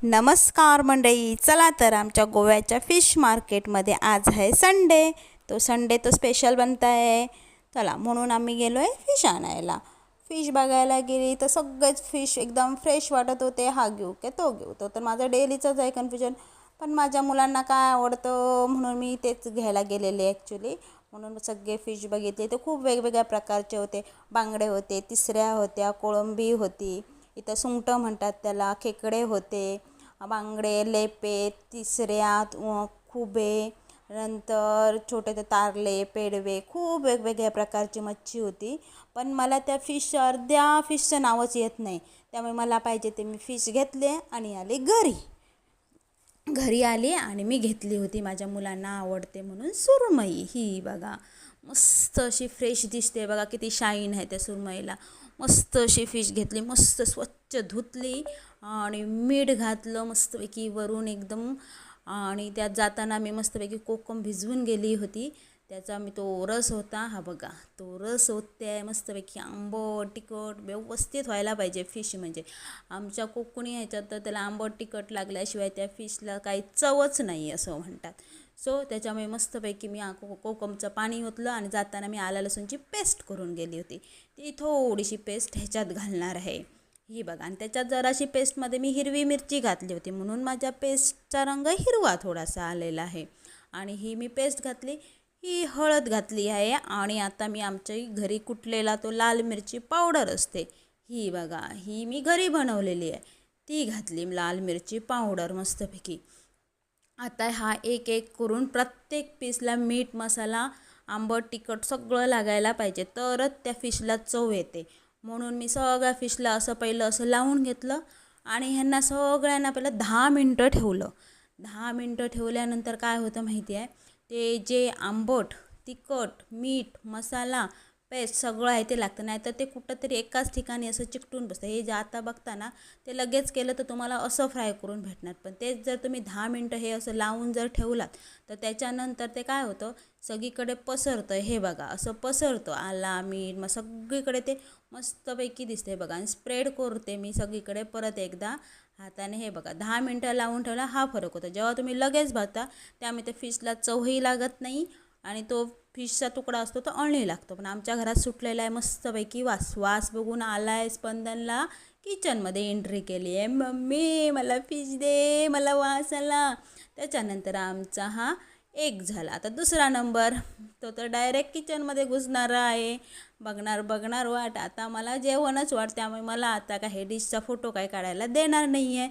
नमस्कार मंडळी, चला तर आमच्या गोव्याच्या फिश मार्केटमध्ये आज आहे संडे. तो संडे तो स्पेशल बनत आहे. चला म्हणून आम्ही गेलो आहे फिश आणायला. फिश बघायला गेली तर सगळेच फिश एकदम फ्रेश वाटत होते. हा घेऊ की तो घेऊ, तो तर माझा डेलीचाच आहे कन्फ्युजन. पण माझ्या मुलांना काय आवडतं म्हणून मी तेच घ्यायला गेलेले ॲक्च्युली. म्हणून सगळे फिश बघितले तर खूप वेगवेगळ्या प्रकारचे होते. बांगडे होते, तिसऱ्या होत्या, कोळंबी होती, इथं सुंगटं म्हणतात त्याला, खेकडे होते, बांगडे, लेपे, तिसऱ्या, खुबे, नंतर छोटे ते तारले, पेडवे, खूप वेगवेगळ्या प्रकारची मच्छी होती. पण मला त्या अर्ध्या फिशचं नावच येत नाही. त्यामुळे मला पाहिजे ते मी फिश घेतले आणि आले घरी आली आणि मी घेतली होती, माझ्या मुलांना आवडते म्हणून, सुरमई. ही बघा मस्त अशी फ्रेश दिसते बघा, किती शाईन आहे त्या सुरमईला. मस्त अशी फिश घेतली, मस्त स्वच्छ धुतली आणि मीठ घातलं मस्तपैकी वरून एकदम. आणि त्यात जाताना मी मस्तपैकी कोकम भिजवून गेली होती, त्याचा मी तो रस होता. हा बघा तो रस होते मस्तपैकी आंबट तिखट व्यवस्थित व्हायला पाहिजे फिश म्हणजे. आमच्या कोकणी ह्याच्यात तर त्याला आंबट तिखट लागल्याशिवाय त्या फिशला काही चवच नाही असं म्हणतात. सो त्याच्यामुळे मस्तपैकी मी कोकमचं पाणी ओतलं आणि जाताना मी आलं लसूणची पेस्ट करून गेली होती. ती थोडीशी पेस्ट ह्याच्यात घालणार आहे. ही बघा, आणि त्याच्यात जराशी पेस्टमध्ये मी हिरवी मिरची घातली होती म्हणून माझ्या पेस्टचा रंग हिरवा थोडासा आलेला आहे. आणि ही मी पेस्ट घातली, ही हळद घातली आहे. आणि आता मी आमच्या घरी कुटलेला तो लाल मिरची पावडर असते, ही बघा ही मी घरी बनवलेली आहे, ती घातली लाल मिरची पावडर मस्तपैकी. आता हा एक एक करून प्रत्येक पीसला मीठ, मसाला, आंबट तिखट सगळं लागायला पाहिजे, तरच त्या फिशला चव येते. म्हणून मी सगळ्या फिशला पहिलं असं लावून घेतलं आणि ह्यांना सगळ्यांना पहिलं 10 मिनटं ठेवलं. 10 मिनटं ठेवल्यानंतर काय होतं माहिती आहे, ते जे आंबट, तिखट, मीठ, मसाला, पेस्ट सगळं आहे ते लागतं. नाही तर ते कुठंतरी एकाच ठिकाणी असं चिकटून बसतं. हे जे आता बघता ना, ते लगेच केलं तर तुम्हाला असं फ्राय करून भेटणार. पण तेच जर तुम्ही 10 मिनटं हे असं लावून जर ठेवलात तर त्याच्यानंतर ते काय होतं, सगळीकडे पसरतं. हे बघा असं पसरतं, आला मीठ मग सगळीकडे ते मस्तपैकी दिसते बघा. आणि स्प्रेड करते मी सगळीकडे परत एकदा हाताने. हे बघा 10 मिनटं लावून ठेवला, हा फरक होतो. जेव्हा तुम्ही लगेच भाजता त्यामुळे ते फिशला चवही लागत नाही आणि तो फिशचा तुकडा असतो तो अळणी लागतो. पण आमच्या घरात सुटलेला आहे मस्तपैकी. वास बघून आला आहे स्पंदनला, किचनमध्ये एंट्री केली आहे, मम्मी मला फिश दे, मला वास आला. त्याच्यानंतर आमचा हा एक झाला. आता दुसरा नंबर, तो तर डायरेक्ट किचनमध्ये घुसणारा आहे. बघणार वाट, आता मला जेवणच वाट. त्यामुळे मला आता काय हे डिशचा फोटो काय काढायला देणार नाही आहे.